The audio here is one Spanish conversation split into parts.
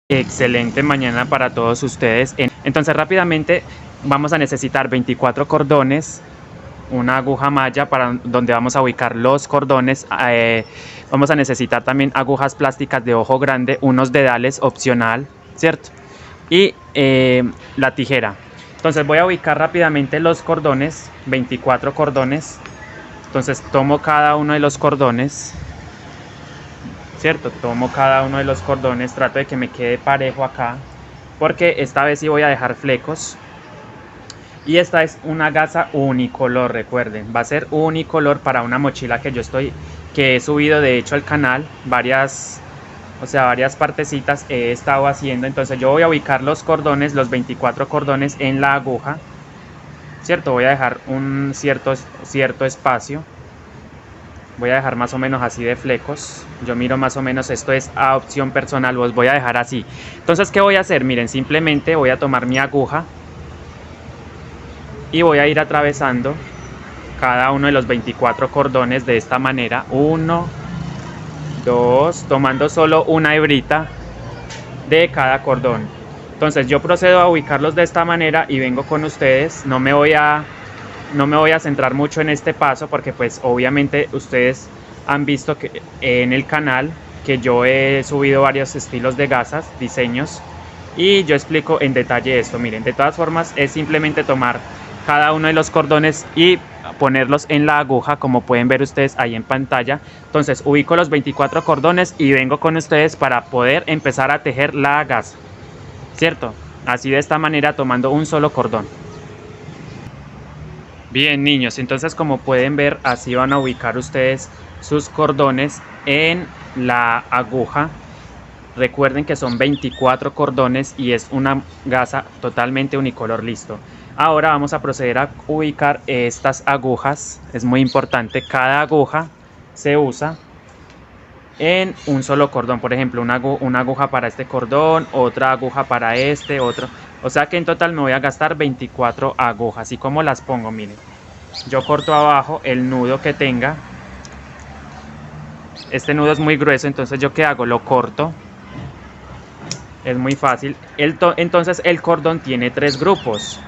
Excelente mañana para todos ustedes. Entonces rápidamente vamos a necesitar 24 cordones, una aguja malla para donde vamos a ubicar los cordones. Vamos a necesitar también agujas plásticas de ojo grande, unos dedales opcional, ¿cierto? Y la tijera. Entonces voy a ubicar rápidamente los cordones, 24 cordones. Entonces tomo cada uno de los cordones, ¿cierto? Tomo cada uno de los cordones, trato de que me quede parejo acá, porque esta vez sí voy a dejar flecos. Y esta es una gasa unicolor, recuerden, va a ser unicolor para una mochila que he subido de hecho al canal, varias partecitas he estado haciendo. Entonces yo voy a ubicar los cordones, los 24 cordones en la aguja, ¿cierto? Voy a dejar un cierto espacio. Voy a dejar más o menos así de flecos. Yo miro más o menos, esto es a opción personal, los voy a dejar así. Entonces, ¿qué voy a hacer? Miren, simplemente voy a tomar mi aguja y voy a ir atravesando cada uno de los 24 cordones de esta manera. 1, 2, tomando solo una hebrita de cada cordón. Entonces yo procedo a ubicarlos de esta manera y vengo con ustedes. No me voy a centrar mucho en este paso porque pues obviamente ustedes han visto que en el canal que yo he subido varios estilos de gasas, diseños, y yo explico en detalle esto. Miren, de todas formas es simplemente tomar cada uno de los cordones y ponerlos en la aguja, como pueden ver ustedes ahí en pantalla. Entonces ubico los 24 cordones y vengo con ustedes para poder empezar a tejer la gasa, ¿cierto? Así de esta manera, tomando un solo cordón. Bien, niños, entonces como pueden ver, así van a ubicar ustedes sus cordones en la aguja. Recuerden que son 24 cordones y es una gasa totalmente unicolor. Listo. Ahora vamos a proceder a ubicar estas agujas. Es muy importante, cada aguja se usa en un solo cordón. Por ejemplo, una aguja para este cordón, otra aguja para este, otro. O sea que en total me voy a gastar 24 agujas. ¿Y cómo las pongo? Miren, yo corto abajo el nudo que tenga. Este nudo es muy grueso, entonces yo ¿qué hago? Lo corto. Es muy fácil. Entonces el cordón tiene 3 grupos.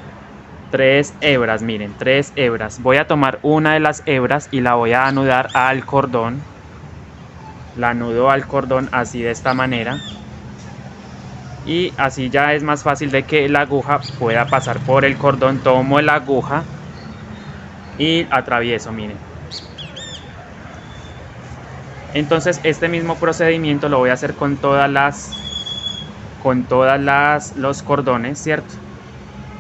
3 hebras, miren, 3 hebras. Voy a tomar una de las hebras y la voy a anudar al cordón. La anudo al cordón así de esta manera. Y así ya es más fácil de que la aguja pueda pasar por el cordón. Tomo la aguja y atravieso, miren. Entonces este mismo procedimiento lo voy a hacer con todas los cordones, ¿cierto?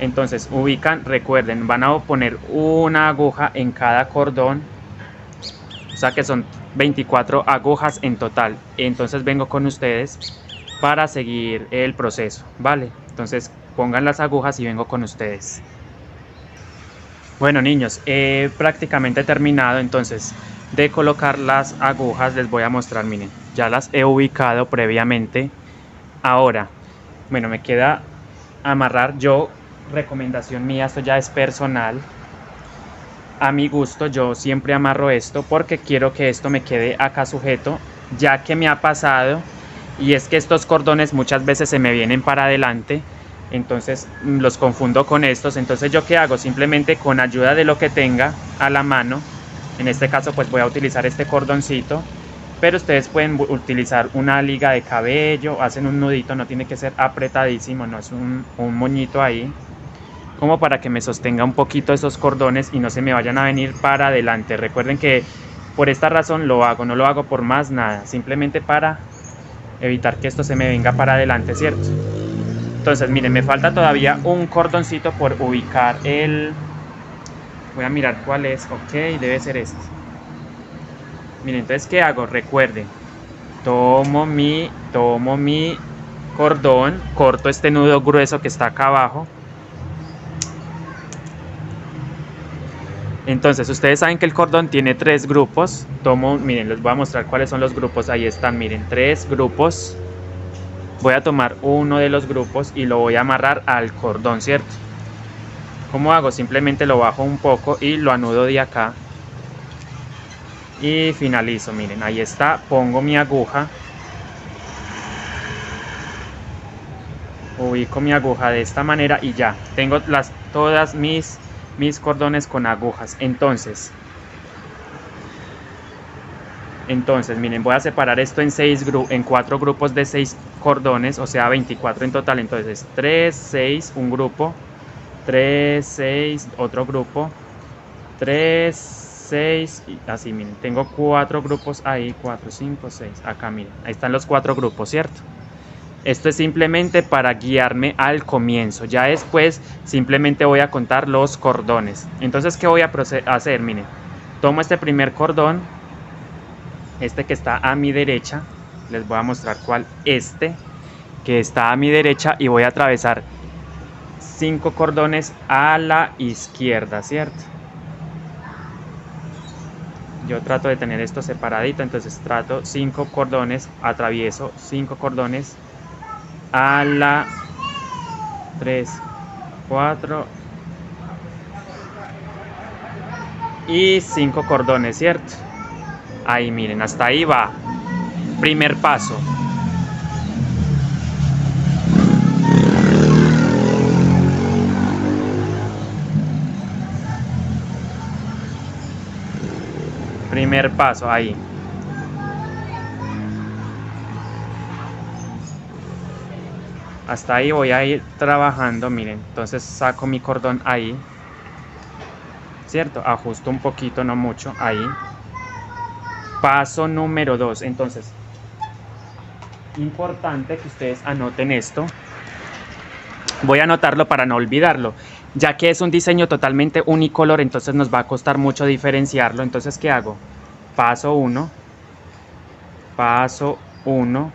Entonces ubican, recuerden, van a poner una aguja en cada cordón. O sea que son 24 agujas en total. Entonces vengo con ustedes para seguir el proceso, ¿vale? Entonces pongan las agujas y vengo con ustedes. Bueno, niños, he prácticamente terminado entonces de colocar las agujas. Les voy a mostrar, miren, ya las he ubicado previamente. Ahora, bueno, me queda amarrar. Yo, recomendación mía, esto ya es personal, a mi gusto, yo siempre amarro esto porque quiero que esto me quede acá sujeto, ya que me ha pasado, y es que estos cordones muchas veces se me vienen para adelante, entonces los confundo con estos. Entonces yo ¿qué hago? Simplemente con ayuda de lo que tenga a la mano, en este caso pues voy a utilizar este cordoncito, pero ustedes pueden utilizar una liga de cabello, hacen un nudito, no tiene que ser apretadísimo, no es un moñito ahí, como para que me sostenga un poquito esos cordones y no se me vayan a venir para adelante. Recuerden que por esta razón lo hago, no lo hago por más nada, simplemente para evitar que esto se me venga para adelante, ¿cierto? Entonces miren, me falta todavía un cordoncito por ubicar voy a mirar cuál es. Ok, debe ser este. Miren, entonces ¿qué hago? Recuerden, tomo mi cordón, corto este nudo grueso que está acá abajo. Entonces ustedes saben que el cordón tiene 3 grupos. Miren, les voy a mostrar cuáles son los grupos. Ahí están, miren, 3 grupos. Voy a tomar uno de los grupos y lo voy a amarrar al cordón, ¿cierto? ¿Cómo hago? Simplemente lo bajo un poco y lo anudo de acá. Y finalizo, miren, ahí está. Pongo mi aguja. Ubico mi aguja de esta manera y ya. Tengo todas mis cordones con agujas. Entonces, miren, voy a separar esto en 4 grupos de 6 cordones, o sea 24 en total. Entonces 3, 6, un grupo, 3, 6, otro grupo, 3, 6, y así, miren, tengo 4 grupos ahí, 4, 5, 6, acá miren, ahí están los 4 grupos, ¿cierto? Esto es simplemente para guiarme al comienzo, ya después simplemente voy a contar los cordones. Entonces, ¿qué voy a hacer? Miren, tomo este primer cordón, este que está a mi derecha, les voy a mostrar cuál, este que está a mi derecha, y voy a atravesar 5 cordones a la izquierda, ¿cierto? Yo trato de tener esto separadito, entonces trato 5 cordones, atravieso 5 cordones a la 3, 4 y 5 cordones, ¿cierto? Ahí miren, hasta ahí va. Primer paso. Primer paso, ahí. Hasta ahí voy a ir trabajando, miren. Entonces saco mi cordón ahí, ¿cierto? Ajusto un poquito, no mucho, ahí. Paso número 2, entonces, importante que ustedes anoten esto. Voy a anotarlo para no olvidarlo, ya que es un diseño totalmente unicolor, entonces nos va a costar mucho diferenciarlo. Entonces, ¿qué hago? Paso 1, paso 1,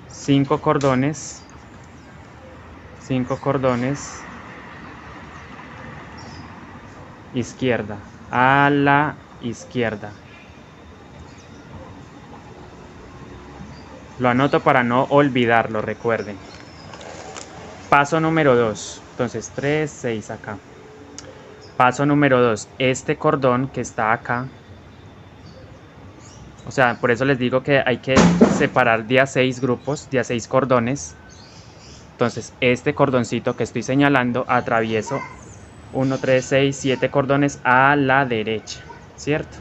5 cordones, 5 cordones, izquierda, a la izquierda. Lo anoto para no olvidarlo, recuerden. Paso número 2, entonces 3, 6 acá. Paso número 2, este cordón que está acá, o sea, por eso les digo que hay que separar de a 6 grupos, de a 6 cordones. Entonces, este cordoncito que estoy señalando, atravieso 1, 3, 6, 7 cordones a la derecha, ¿cierto?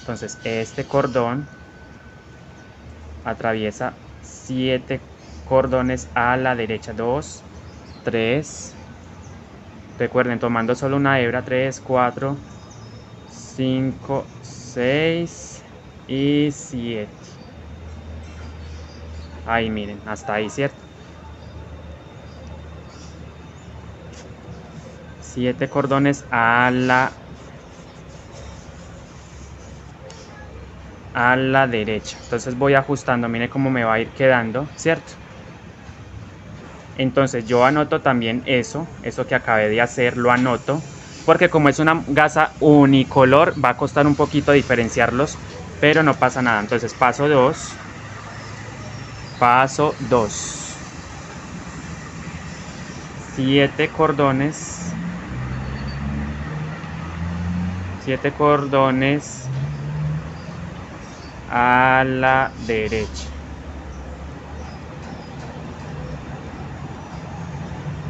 Entonces, este cordón atraviesa 7 cordones a la derecha, 2, 3, recuerden, tomando solo una hebra, 3, 4, 5, 6 y 7. Ahí miren, hasta ahí, ¿cierto? 7 cordones a la derecha. Entonces voy ajustando, miren cómo me va a ir quedando, ¿cierto? Entonces yo anoto también eso que acabé de hacer, lo anoto, porque como es una gasa unicolor, va a costar un poquito diferenciarlos, pero no pasa nada. Entonces paso 2, paso 2, 7 cordones, 7 cordones a la derecha.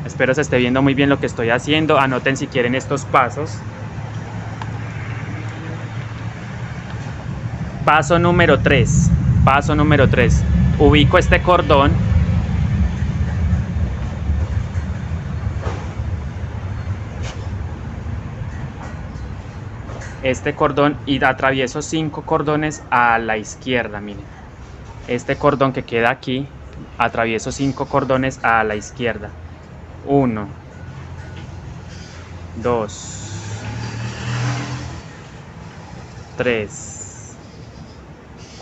Espero se esté viendo muy bien lo que estoy haciendo. Anoten si quieren estos pasos. Paso número 3. Paso número 3. Ubico este cordón. Este cordón y atravieso 5 cordones a la izquierda, miren. Este cordón que queda aquí, atravieso 5 cordones a la izquierda. 1, 2, 3,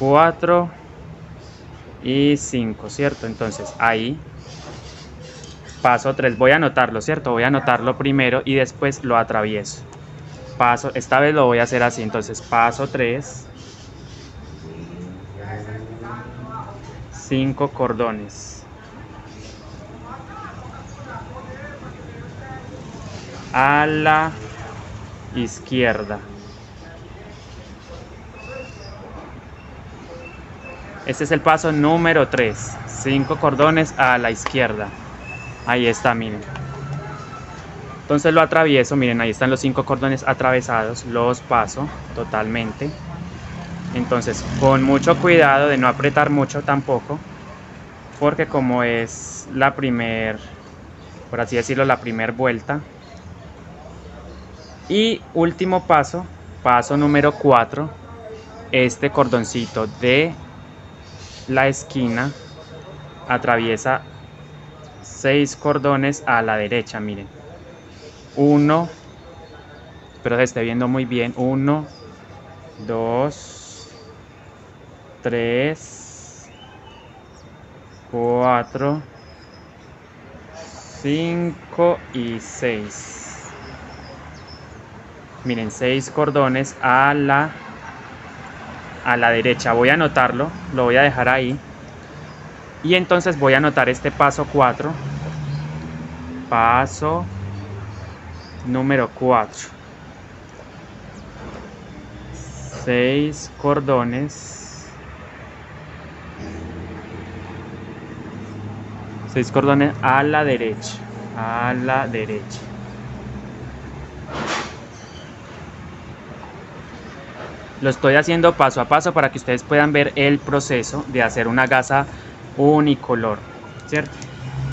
4 y 5, ¿cierto? Entonces ahí, paso 3, voy a anotarlo, ¿cierto? Voy a anotarlo primero y después lo atravieso. Paso, esta vez lo voy a hacer así, entonces paso 3, 5 cordones a la izquierda. Este es el paso número 3, 5 cordones a la izquierda. Ahí está, miren. Entonces lo atravieso, miren, ahí están los 5 cordones atravesados, los paso totalmente. Entonces, con mucho cuidado de no apretar mucho tampoco, porque como es la por así decirlo, la primera vuelta. Y último paso, paso número 4, este cordoncito de la esquina atraviesa 6 cordones a la derecha, miren. 1, espero que esté viendo muy bien, 1, 2, 3, 4, 5 y 6. Miren, 6 cordones a la derecha. Voy a anotarlo, lo voy a dejar ahí. Y entonces voy a anotar este paso 4. Paso número 4. 6 cordones. 6 cordones a la derecha. A la derecha. Lo estoy haciendo paso a paso para que ustedes puedan ver el proceso de hacer una gasa unicolor, ¿cierto?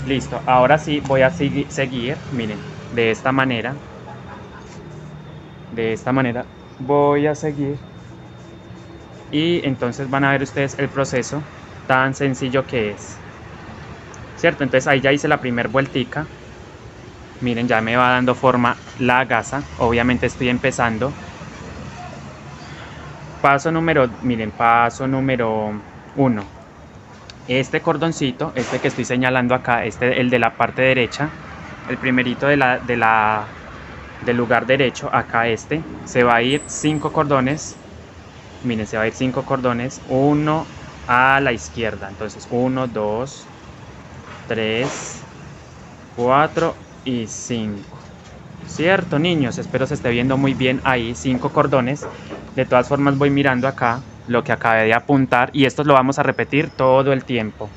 Listo, ahora sí voy a seguir, miren, de esta manera. De esta manera voy a seguir. Y entonces van a ver ustedes el proceso tan sencillo que es, ¿cierto? Entonces ahí ya hice la primera vueltica. Miren, ya me va dando forma la gasa. Obviamente estoy empezando. Paso número 1. Este cordoncito, este que estoy señalando acá, el de la parte derecha, el primerito del lugar derecho, acá se va a ir 5 cordones. Miren, se va a ir 5 cordones, 1 a la izquierda. Entonces 1, 2, 3, 4 y 5. Cierto, niños, espero se esté viendo muy bien ahí, 5 cordones. De todas formas voy mirando acá lo que acabé de apuntar y esto lo vamos a repetir todo el tiempo.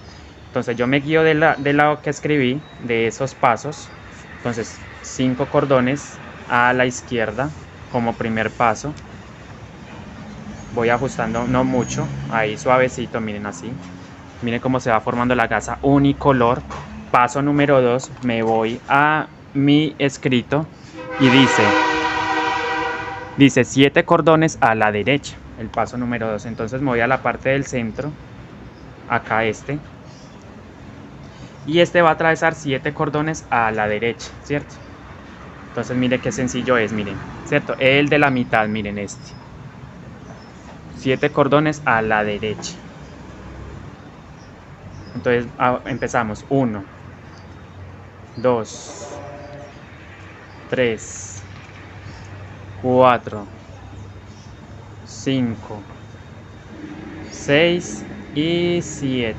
Entonces yo me guío de lo que escribí, de esos pasos. Entonces 5 cordones a la izquierda como primer paso. Voy ajustando, no mucho, ahí suavecito, miren así. Miren cómo se va formando la gasa unicolor. Paso número 2, me voy a mi escrito y dice 7 cordones a la derecha, el paso número 2. Entonces me voy a la parte del centro, acá y va a atravesar 7 cordones a la derecha, ¿cierto? Entonces mire qué sencillo es, miren, ¿cierto? El de la mitad, miren 7 cordones a la derecha. Entonces empezamos 1, 2, 3, 4, 5, 6 y 7.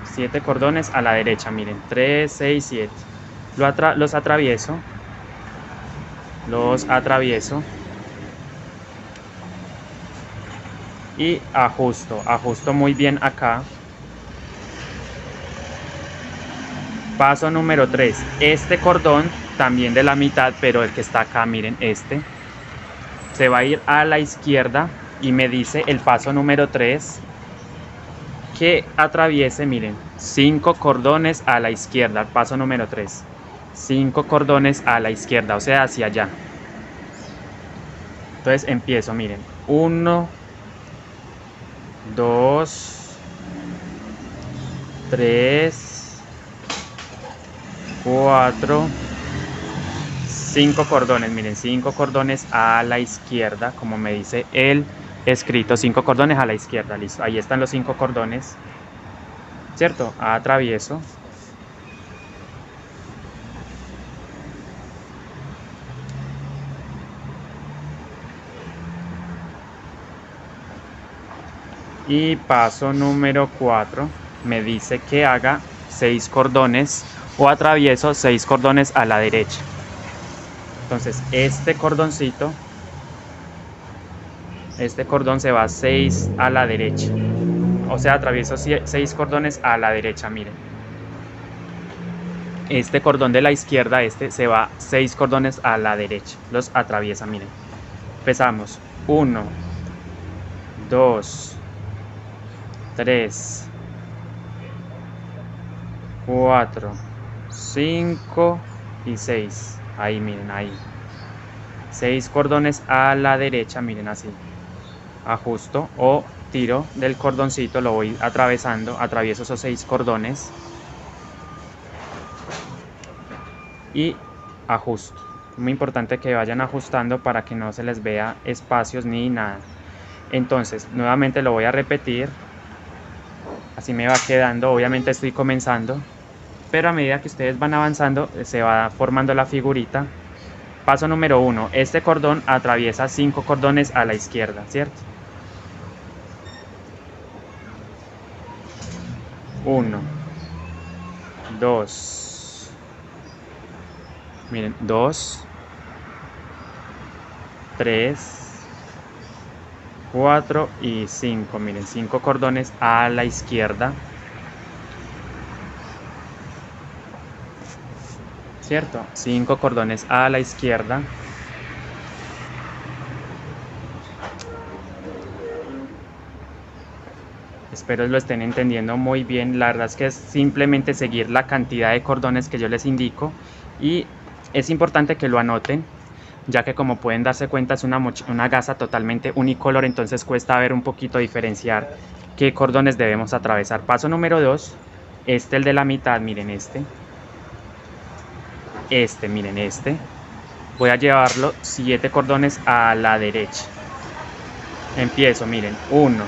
7 cordones a la derecha, miren, 3, 6, 7. Los atravieso. Y ajusto muy bien acá. Paso número 3, este cordón también de la mitad, pero el que está acá, miren, se va a ir a la izquierda y me dice el paso número 3 que atraviese, miren, 5 cordones a la izquierda, el paso número 3, 5 cordones a la izquierda, o sea, hacia allá. Entonces empiezo, miren, 1, 2, 3, 4, 5 cordones, miren, 5 cordones a la izquierda, como me dice el escrito, 5 cordones a la izquierda, listo, ahí están los 5 cordones, ¿cierto? Atravieso. Y paso número 4, me dice que haga 6 cordones o atravieso 6 cordones a la derecha. Entonces este cordón se va 6 a la derecha. o sea, atravieso 6 cordones a la derecha, miren. Este cordón de la izquierda, se va 6 cordones a la derecha, los atraviesa, miren. Empezamos, 1, 2, 3, 4, 5 y 6, ahí miren, ahí. 6 cordones a la derecha, miren así. Ajusto o tiro del cordoncito, lo voy atravesando, atravieso esos 6 cordones y ajusto. Muy importante que vayan ajustando para que no se les vea espacios ni nada. Entonces nuevamente lo voy a repetir, así me va quedando. Obviamente estoy comenzando, pero a medida que ustedes van avanzando se va formando la figurita. Paso número 1, este cordón atraviesa 5 cordones a la izquierda, ¿cierto? 1, 2, miren, 2, 3, 4 y 5, miren, 5 cordones a la izquierda, ¿cierto? 5 cordones a la izquierda. Espero lo estén entendiendo muy bien. La verdad es que es simplemente seguir la cantidad de cordones que yo les indico, y es importante que lo anoten, ya que como pueden darse cuenta es una gasa totalmente unicolor, entonces cuesta ver un poquito diferenciar qué cordones debemos atravesar. Paso número 2, el de la mitad, miren miren voy a llevarlo 7 cordones a la derecha. Empiezo, miren, 1,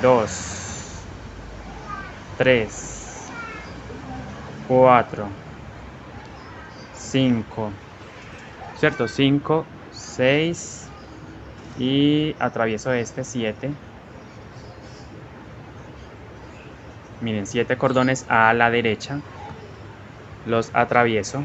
2, 3, 4, 5, ¿cierto? 5, 6 y atravieso 7. Miren, 7 cordones a la derecha, los atravieso.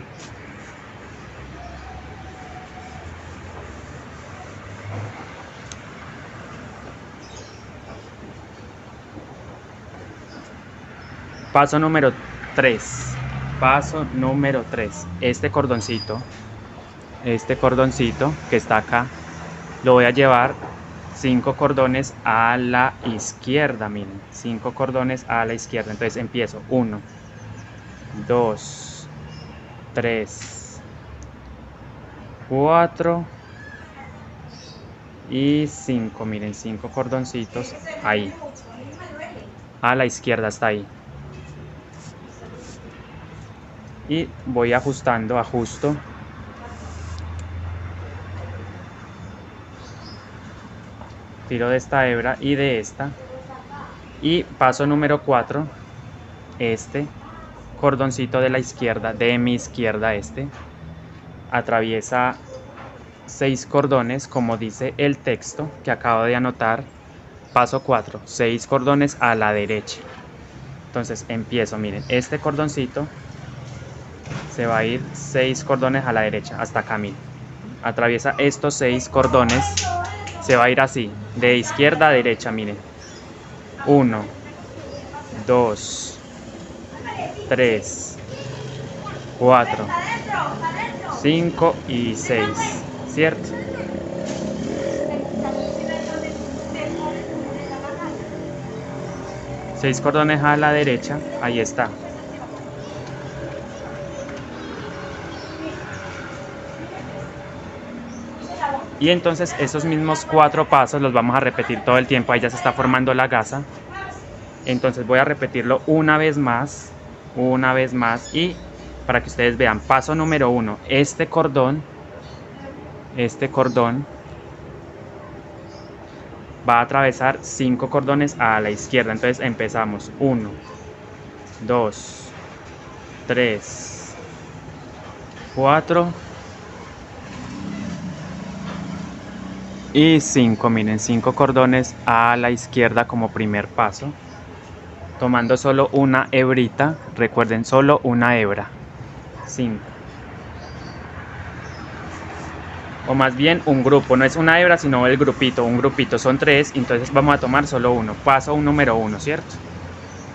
Paso número 3. Paso número 3. Este cordoncito que está acá, lo voy a llevar 5 cordones a la izquierda, miren, 5 cordones a la izquierda. Entonces empiezo, 1, 2, 3, 4 y 5, miren, 5 cordoncitos ahí, a la izquierda, está ahí. Y voy ajustando, ajusto. Tiro de esta hebra y de esta. Y paso número 4, este cordoncito de la izquierda, de mi izquierda, atraviesa 6 cordones, como dice el texto que acabo de anotar. Paso 4, 6 cordones a la derecha. Entonces empiezo, miren, este cordoncito se va a ir 6 cordones a la derecha, hasta acá, miren. Atraviesa estos 6 cordones, se va a ir así, de izquierda a derecha, miren. 1, 2, 3, 4, 5 y 6, ¿cierto? Seis cordones a la derecha, ahí está. Y entonces esos mismos 4 pasos los vamos a repetir todo el tiempo. Ahí ya se está formando la gasa. Entonces voy a repetirlo una vez más y para que ustedes vean. Paso número 1, este cordón va a atravesar 5 cordones a la izquierda. Entonces empezamos, 1, 2, 3, 4 y 5, miren, 5 cordones a la izquierda como primer paso, tomando solo una hebrita, recuerden, solo una hebra. 5, o más bien un grupo, no es una hebra sino el grupito, un grupito, son 3, entonces vamos a tomar solo uno. Paso número 1, ¿cierto?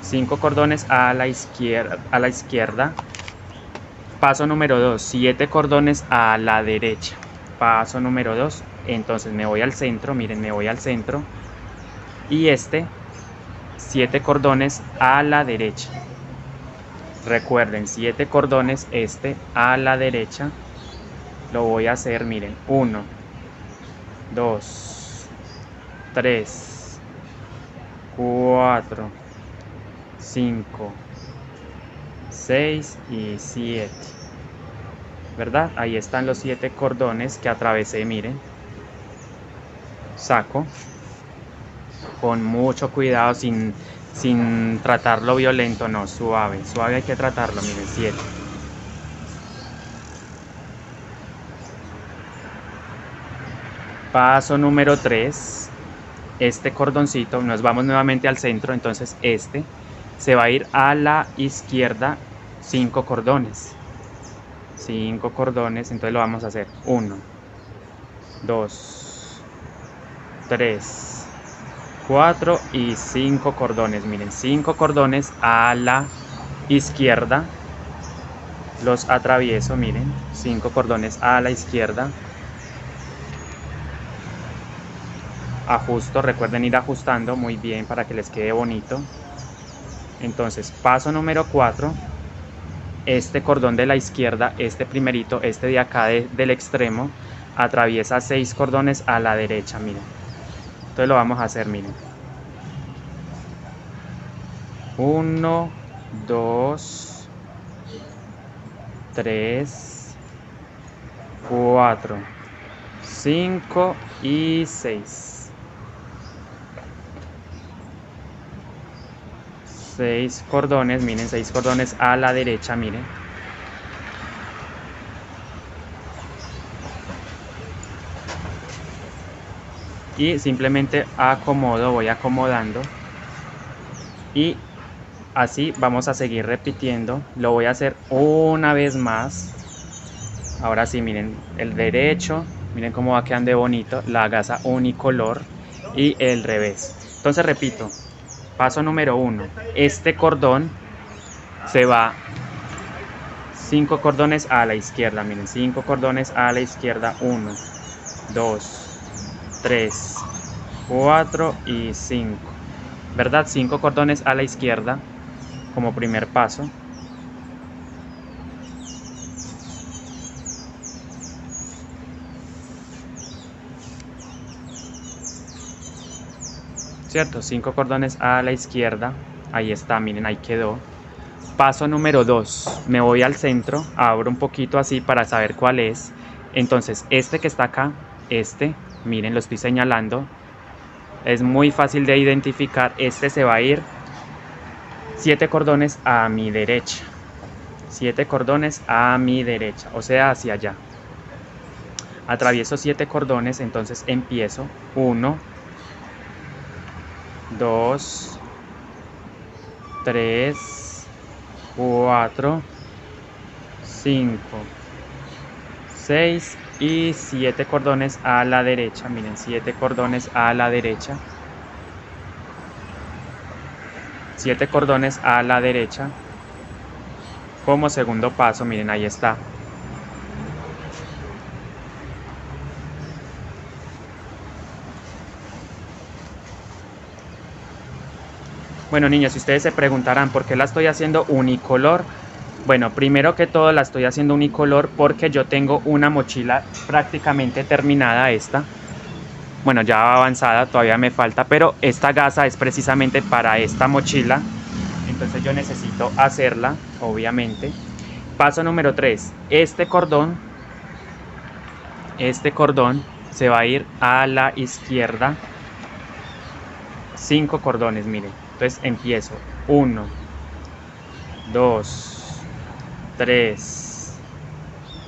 5 cordones a la izquierda. Paso número 2, 7 cordones a la derecha. Paso número 2, entonces me voy al centro, miren, me voy al centro. Y 7 cordones a la derecha. Recuerden, 7 cordones a la derecha. Lo voy a hacer, miren, 1, 2, 3, 4, 5, 6 y 7. ¿Verdad? Ahí están los 7 cordones que atravesé, miren. Saco con mucho cuidado, sin tratarlo violento, no, suave, suave hay que tratarlo, miren, 7. Paso número 3, este cordoncito, nos vamos nuevamente al centro, entonces se va a ir a la izquierda 5 cordones. 5 cordones, entonces lo vamos a hacer 1, 2, 3, 4 y 5 cordones. Miren, 5 cordones a la izquierda. Los atravieso, miren, 5 cordones a la izquierda. Ajusto, recuerden ir ajustando muy bien para que les quede bonito. Entonces, paso número 4. Este cordón de la izquierda, este primerito, de acá del extremo, atraviesa 6 cordones a la derecha, miren. Entonces lo vamos a hacer, miren. 1, 2, 3, 4, 5 y 6. 6 cordones, miren, 6 cordones a la derecha, miren. Y simplemente acomodo, voy acomodando. Y así vamos a seguir repitiendo. Lo voy a hacer una vez más. Ahora sí, miren, el derecho, miren cómo va quedando de bonito, la gasa unicolor y el revés. Entonces repito. Paso número 1, este cordón se va 5 cordones a la izquierda, miren, 5 cordones a la izquierda, 1, 2, 3, 4 y 5, ¿verdad? 5 cordones a la izquierda como primer paso. ¿Cierto? 5 cordones a la izquierda, ahí está, miren, ahí quedó. Paso número 2, me voy al centro, abro un poquito así para saber cuál es. Entonces, que está acá, miren, lo estoy señalando, es muy fácil de identificar. Se va a ir 7 cordones a mi derecha, 7 cordones a mi derecha, o sea, hacia allá. Atravieso 7 cordones, entonces empiezo 1, 2, 3, 4, 5, 6 y 7 cordones a la derecha. Miren, 7 cordones a la derecha. 7 cordones a la derecha. Como segundo paso, miren, ahí está. Bueno, niños, si ustedes se preguntarán por qué la estoy haciendo unicolor, bueno, primero que todo la estoy haciendo unicolor porque yo tengo una mochila prácticamente terminada bueno, ya avanzada, todavía me falta, pero esta gasa es precisamente para esta mochila, entonces yo necesito hacerla, obviamente. Paso número 3, este cordón se va a ir a la izquierda, 5 cordones, miren. Entonces empiezo 1, 2, 3,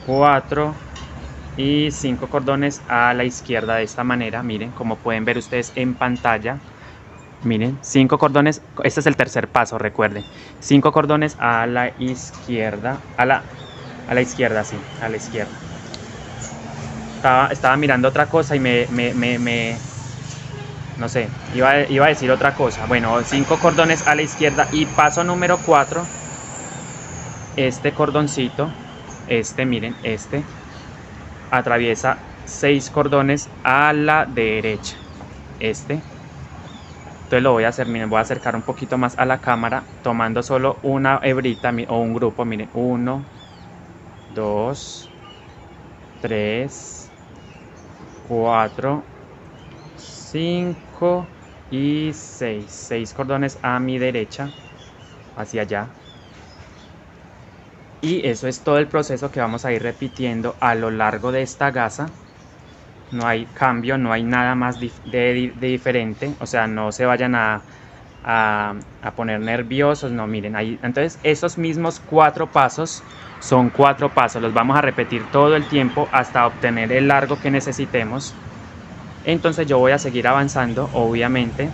4 y 5 cordones a la izquierda de esta manera, miren, como pueden ver ustedes en pantalla. Miren, 5 cordones, este es el tercer paso, recuerden. 5 cordones a la izquierda, a la izquierda, sí, a la izquierda. estaba mirando otra cosa y no sé, iba a decir otra cosa. Bueno, 5 cordones a la izquierda y paso número 4, este cordoncito, miren, atraviesa 6 cordones a la derecha, entonces lo voy a hacer, miren, voy a acercar un poquito más a la cámara, tomando solo una hebrita o un grupo, miren, 1, 2, 3, 4, 5 y 6. 6 cordones a mi derecha, hacia allá. Y eso es todo el proceso que vamos a ir repitiendo a lo largo de esta gasa. No hay cambio, no hay nada más de diferente. O sea, no se vayan a poner nerviosos. No, miren, ahí. Entonces, esos mismos 4 pasos son 4 pasos. Los vamos a repetir todo el tiempo hasta obtener el largo que necesitemos. Entonces yo voy a seguir avanzando, obviamente,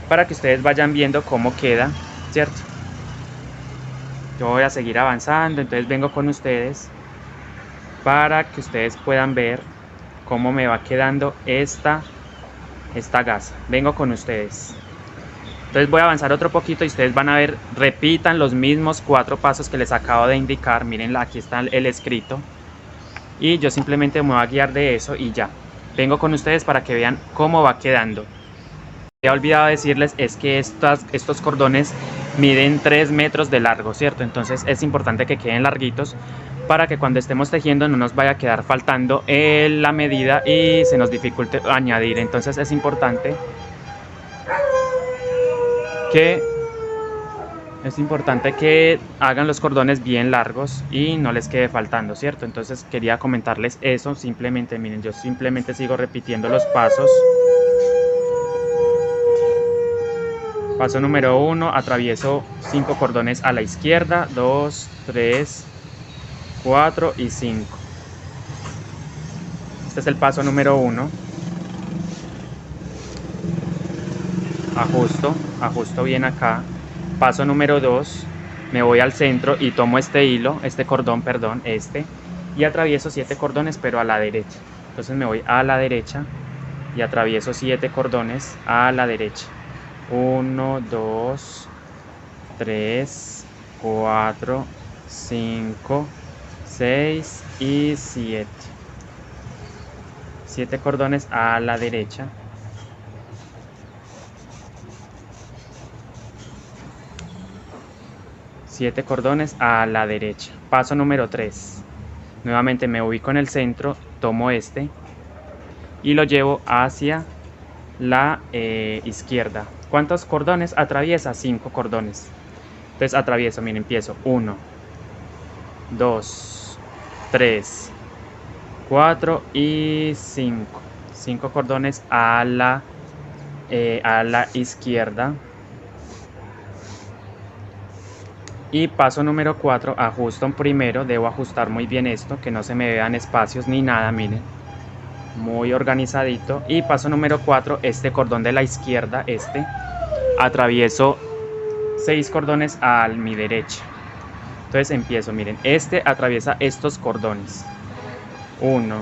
para que ustedes vayan viendo cómo queda, ¿cierto? Yo voy a seguir avanzando, entonces vengo con ustedes para que ustedes puedan ver cómo me va quedando esta gasa. Vengo con ustedes. Entonces voy a avanzar otro poquito y ustedes van a ver, repitan los mismos 4 pasos que les acabo de indicar. Miren, aquí está el escrito. Y yo simplemente me voy a guiar de eso y ya. Vengo con ustedes para que vean cómo va quedando. He olvidado decirles es que estos cordones miden 3 metros de largo, ¿cierto? Entonces es importante que queden larguitos para que cuando estemos tejiendo no nos vaya a quedar faltando la medida y se nos dificulte añadir. Entonces es importante que hagan los cordones bien largos y no les quede faltando, ¿cierto? Entonces quería comentarles eso, simplemente, miren, yo simplemente sigo repitiendo los pasos. Paso número 1, atravieso 5 cordones a la izquierda, 2, 3, 4 y 5. Este es el paso número 1. Ajusto bien acá. Paso número 2, me voy al centro y tomo este cordón, y atravieso 7 cordones, pero a la derecha. Entonces me voy a la derecha y atravieso 7 cordones a la derecha. 1, 2, 3, 4, 5, 6 y 7. 7 cordones a la derecha. Siete cordones a la derecha. Paso número 3. Nuevamente me ubico en el centro, tomo y lo llevo hacia la izquierda. ¿Cuántos cordones atraviesa? 5 cordones. Entonces atravieso, miren, empiezo 1, 2, 3, 4 y 5. 5 cordones a la izquierda. Y paso número 4, ajusto primero, debo ajustar muy bien esto, que no se me vean espacios ni nada, miren, muy organizadito. Y paso número 4, este cordón de la izquierda, atravieso 6 cordones a mi derecha. Entonces empiezo, miren, atraviesa estos cordones, 1,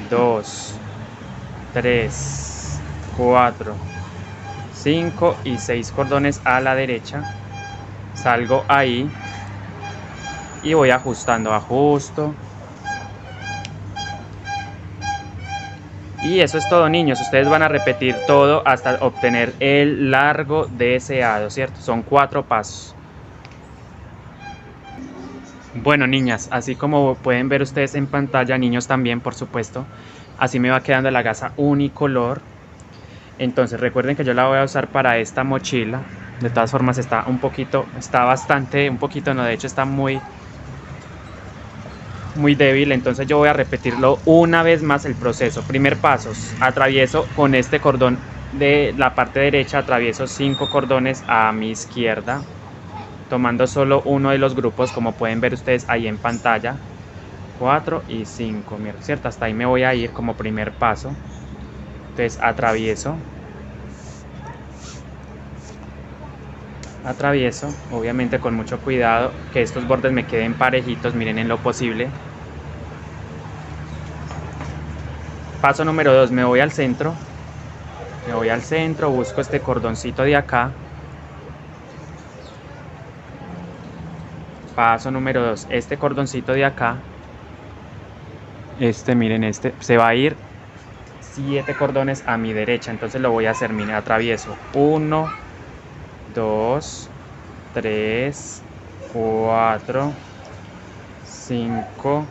2, 3, 4, 5 y 6 cordones a la derecha. Salgo ahí y voy ajustando, ajusto. Y eso es todo, niños. Ustedes van a repetir todo hasta obtener el largo deseado, ¿cierto? Son 4 pasos. Bueno, niñas, así como pueden ver ustedes en pantalla, niños también, por supuesto, así me va quedando la gasa unicolor. Entonces recuerden que yo la voy a usar para esta mochila. De todas formas está un poquito muy débil, entonces yo voy a repetirlo una vez más el proceso. Primer paso, atravieso con este cordón de la parte derecha, atravieso 5 cordones a mi izquierda, tomando solo uno de los grupos, como pueden ver ustedes ahí en pantalla, 4 y 5, ¿cierto? Hasta ahí me voy a ir como primer paso. Entonces atravieso, obviamente con mucho cuidado, que estos bordes me queden parejitos, miren, en lo posible. Paso número 2, me voy al centro. Busco este cordoncito de acá. Paso número 2, este cordoncito de acá. Miren, se va a ir 7 cordones a mi derecha. Entonces lo voy a hacer, miren, atravieso 1, 2, 3, 4, 5,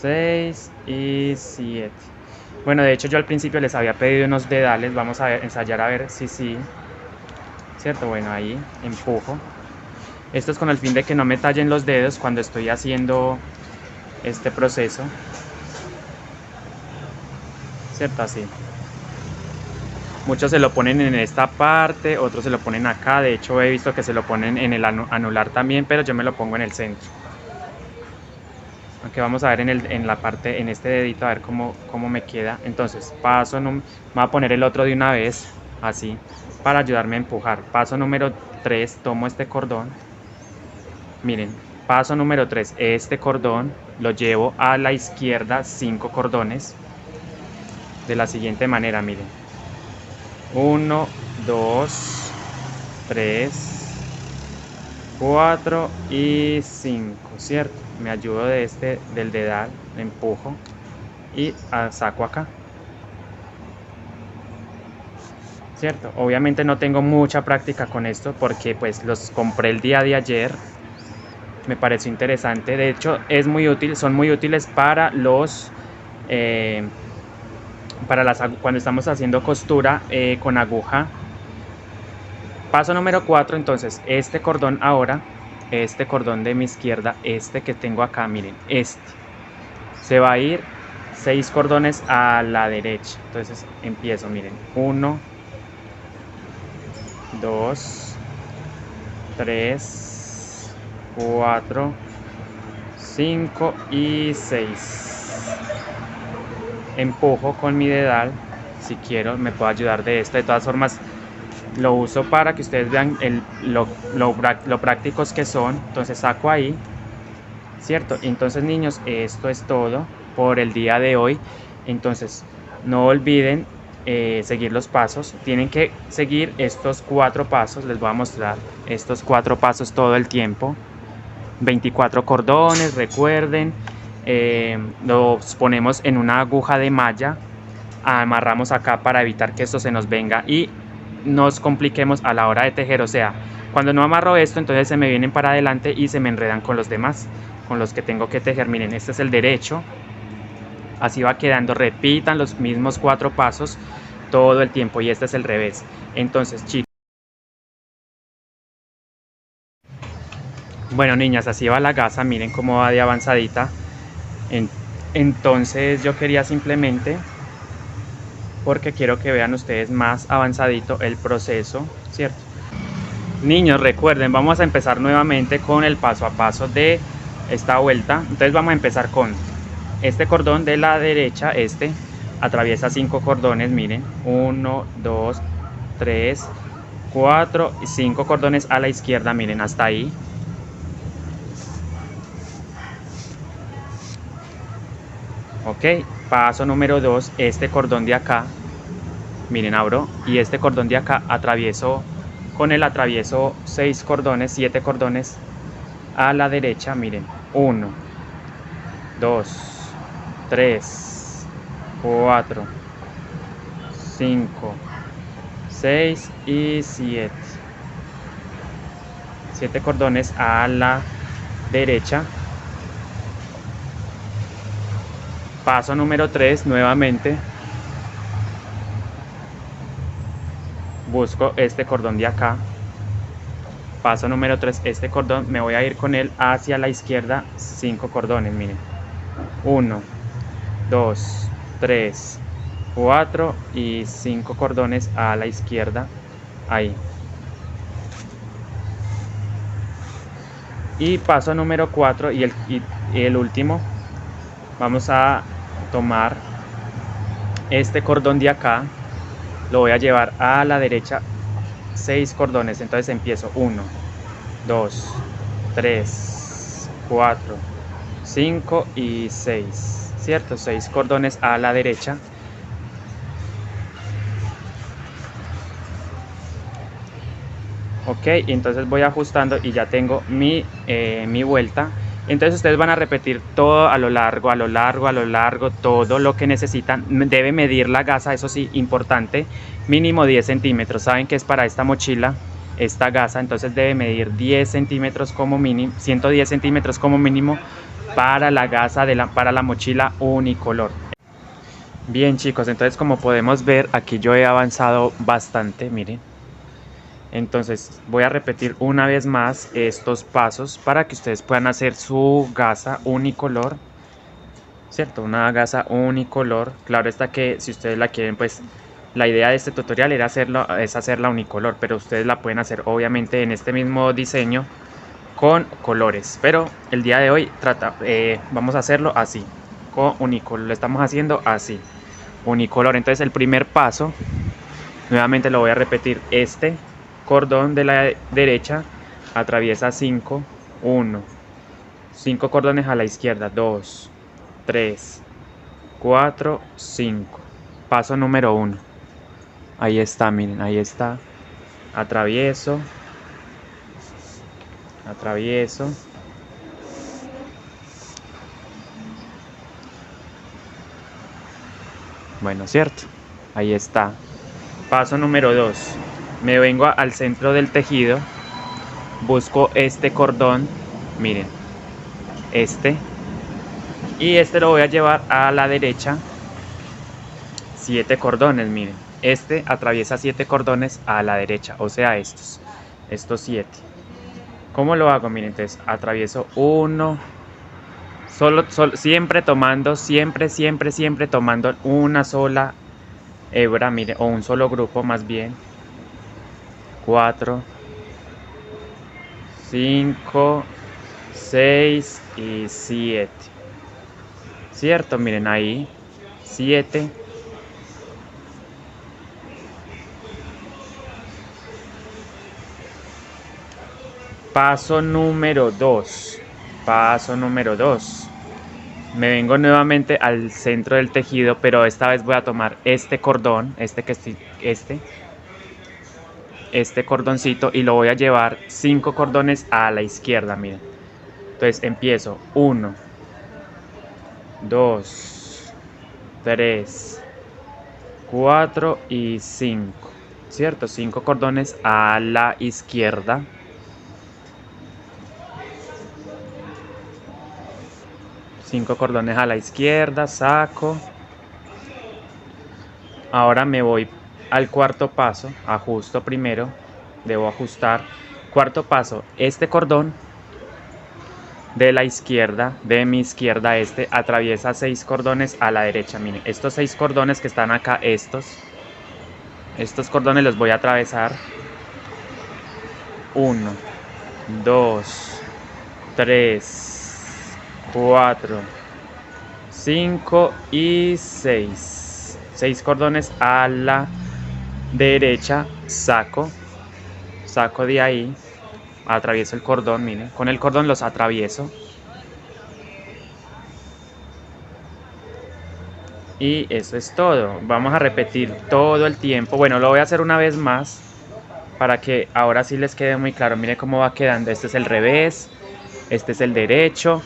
6 y 7. Bueno, de hecho yo al principio les había pedido unos dedales. Vamos a ensayar a ver si sí. ¿Cierto? Bueno, ahí empujo. Esto es con el fin de que no me tallen los dedos cuando estoy haciendo este proceso. ¿Cierto? Así. Muchos se lo ponen en esta parte, otros se lo ponen acá. De hecho he visto que se lo ponen en el anular también, pero yo me lo pongo en el centro. Aunque vamos a ver en la parte, en este dedito, a ver cómo me queda. Entonces, me voy a poner el otro de una vez, así, para ayudarme a empujar. Paso número 3, tomo este cordón. Miren, paso número 3, este cordón lo llevo a la izquierda 5 cordones. De la siguiente manera, miren. 1, 2, 3, 4 y 5, ¿cierto? Me ayudo del dedal, empujo y saco acá, ¿cierto? Obviamente no tengo mucha práctica con esto porque pues los compré el día de ayer. Me pareció interesante, de hecho es muy útil, son muy útiles para cuando estamos haciendo costura con aguja. Paso número 4, entonces este cordón ahora, este cordón de mi izquierda, este que tengo acá, miren, se va a ir 6 cordones a la derecha. Entonces empiezo, miren, 1, 2, 3, 4, 5 y 6. Empujo con mi dedal. Si quiero me puedo ayudar de esto. De todas formas lo uso para que ustedes vean lo prácticos que son. Entonces saco ahí, ¿cierto? Entonces, niños, esto es todo por el día de hoy. Entonces no olviden seguir los pasos. Tienen que seguir estos 4 pasos. Les voy a mostrar estos 4 pasos todo el tiempo. 24 cordones, recuerden. Los ponemos en una aguja de malla, amarramos acá para evitar que esto se nos venga y nos compliquemos a la hora de tejer. O sea, cuando no amarro esto, entonces se me vienen para adelante y se me enredan con los demás, con los que tengo que tejer. Miren, este es el derecho, así va quedando. Repitan los mismos 4 pasos todo el tiempo y este es el revés. Entonces, chicos, bueno, niñas, así va la gasa. Miren cómo va de avanzadita. Entonces yo quería simplemente, porque quiero que vean ustedes más avanzadito el proceso, ¿cierto? Niños, recuerden, vamos a empezar nuevamente con el paso a paso de esta vuelta. Entonces vamos a empezar con este cordón de la derecha. Atraviesa 5 cordones, miren, 1, 2, 3, 4 y 5 cordones a la izquierda, miren, hasta ahí. Ok, paso número 2, este cordón de acá, miren, abro, y este cordón de acá atravieso 6 cordones, 7 cordones a la derecha, miren, 1, 2, 3, 4, 5, 6 y 7. 7 cordones a la derecha. Paso número 3, nuevamente busco este cordón de acá. Paso número 3, este cordón me voy a ir con él hacia la izquierda, 5 cordones, miren, 1, 2, 3, 4 y 5 cordones a la izquierda, ahí. Y paso número 4 y el último, vamos a tomar este cordón de acá, lo voy a llevar a la derecha 6 cordones. Entonces empiezo 1, 2, 3, 4, 5 y 6, ¿cierto? 6 cordones a la derecha. Ok, entonces voy ajustando y ya tengo mi vuelta. Entonces ustedes van a repetir todo a lo largo, todo lo que necesitan. Debe medir la gasa, eso sí, importante, mínimo 10 centímetros. Saben que es para esta mochila, esta gasa, entonces debe medir 10 centímetros como mínimo, 110 centímetros como mínimo para la gasa, para la mochila unicolor. Bien chicos, entonces como podemos ver, aquí yo he avanzado bastante, miren. Entonces voy a repetir una vez más estos pasos para que ustedes puedan hacer su gasa unicolor, ¿cierto? Una gasa unicolor. Claro está que si ustedes la quieren, pues la idea de este tutorial era hacerla unicolor, pero ustedes la pueden hacer obviamente en este mismo diseño con colores. Pero el día de hoy vamos a hacerlo así, con unicolor, lo estamos haciendo así, unicolor. Entonces el primer paso, nuevamente lo voy a repetir, este cordón de la derecha atraviesa 5, 1, 5 cordones a la izquierda, 2, 3, 4, 5. Paso número 1. Ahí está, miren, ahí está. Atravieso. Atravieso. Bueno, cierto. Ahí está. Paso número 2. Me vengo al centro del tejido, busco este cordón, miren, y este lo voy a llevar a la derecha, 7 cordones, miren, este atraviesa 7 cordones a la derecha, o sea estos 7. ¿Cómo lo hago? Miren, entonces atravieso 1, siempre tomando, siempre tomando una sola hebra, miren, o un solo grupo más bien. 4, 5, 6 y 7. ¿Cierto? Miren ahí. 7. Paso número 2. Paso número 2. Me vengo nuevamente al centro del tejido, pero esta vez voy a tomar este cordón, este cordoncito, y lo voy a llevar 5 cordones a la izquierda, miren. Entonces empiezo 1, 2, 3, 4 y 5, ¿cierto? 5 cordones a la izquierda. Cinco cordones a la izquierda, saco. Ahora me voy al cuarto paso, ajusto primero, debo ajustar. Cuarto paso, este cordón de la izquierda, de mi izquierda, atraviesa 6 cordones a la derecha. Miren, estos 6 cordones que están acá, estos cordones los voy a atravesar. 1, 2, 3, 4, 5 y 6. 6 cordones a la derecha, saco de ahí, atravieso el cordón, miren, con el cordón los atravieso. Y eso es todo. Vamos a repetir todo el tiempo. Bueno, lo voy a hacer una vez más para que ahora sí les quede muy claro. Miren cómo va quedando. Este es el revés, este es el derecho.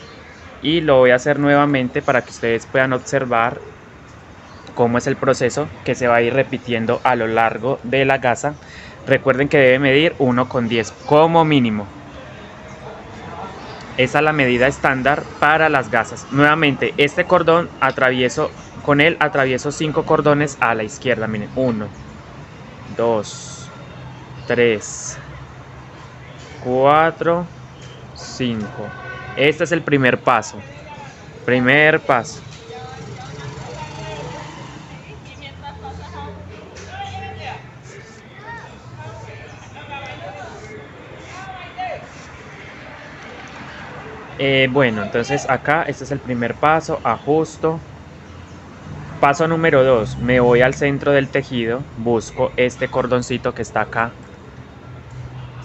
Y lo voy a hacer nuevamente para que ustedes puedan observar cómo es el proceso que se va a ir repitiendo a lo largo de la gasa. Recuerden que debe medir 1,10 como mínimo. Esa es la medida estándar para las gasas. Nuevamente, este cordón con él atravieso 5 cordones a la izquierda. Miren, 1, 2, 3, 4, 5. Este es el primer paso. Primer paso. Bueno, entonces acá este es el primer paso, ajusto. Paso número 2, me voy al centro del tejido, busco este cordoncito que está acá,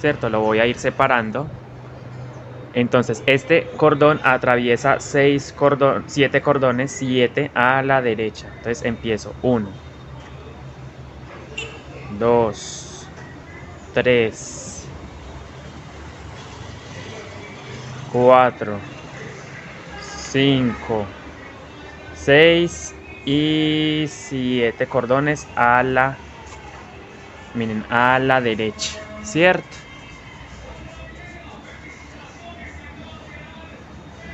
¿cierto? Lo voy a ir separando. Entonces este cordón atraviesa 7 cordones, 7 a la derecha. Entonces empiezo 1, 2, 3, 4, 5, 6 y 7 cordones a la, miren, a la derecha, ¿cierto?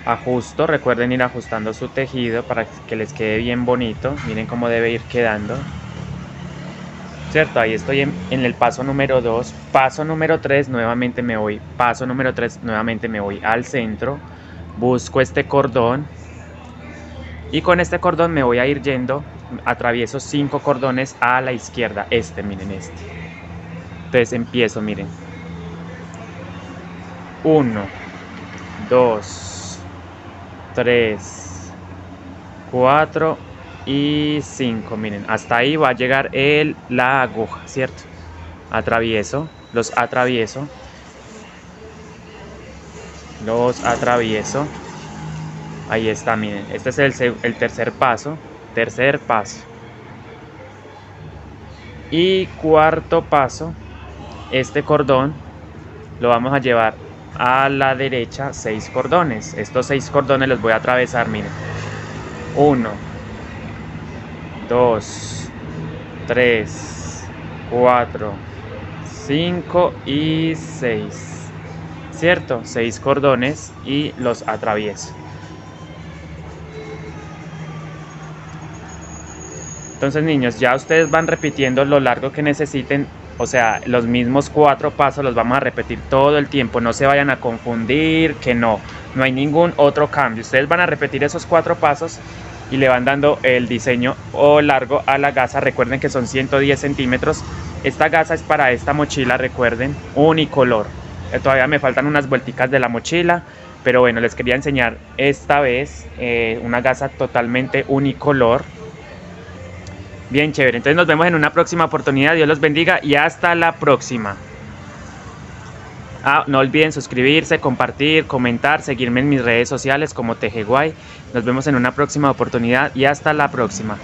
Ajusto, recuerden ir ajustando su tejido para que les quede bien bonito. Miren cómo debe ir quedando, ¿cierto? Ahí estoy en el paso número 2. Paso número 3, nuevamente me voy. Paso número 3, nuevamente me voy al centro. Busco este cordón. Y con este cordón me voy a ir yendo. Atravieso 5 cordones a la izquierda. Miren este. Entonces empiezo, miren. 1, 2, 3, 4 y 5. Miren, hasta ahí va a llegar la aguja, ¿cierto? Atravieso, los atravieso. Ahí está, miren. Este es el tercer paso. Y cuarto paso, este cordón lo vamos a llevar a la derecha 6 cordones. Estos 6 cordones los voy a atravesar, miren. 1, 2, 3, 4, 5 y 6. ¿Cierto? 6 cordones y los atravieso. Entonces, niños, ya ustedes van repitiendo lo largo que necesiten. O sea, los mismos 4 pasos los vamos a repetir todo el tiempo. No se vayan a confundir, que no hay ningún otro cambio. Ustedes van a repetir esos 4 pasos y le van dando el diseño o largo a la gasa. Recuerden que son 110 centímetros. Esta gasa es para esta mochila, recuerden, unicolor. Todavía me faltan unas vuelticas de la mochila, pero bueno, les quería enseñar esta vez una gasa totalmente unicolor. Bien chévere, entonces nos vemos en una próxima oportunidad. Dios los bendiga y hasta la próxima. No olviden suscribirse, compartir, comentar, seguirme en mis redes sociales como Tejeguay. Nos vemos en una próxima oportunidad y hasta la próxima.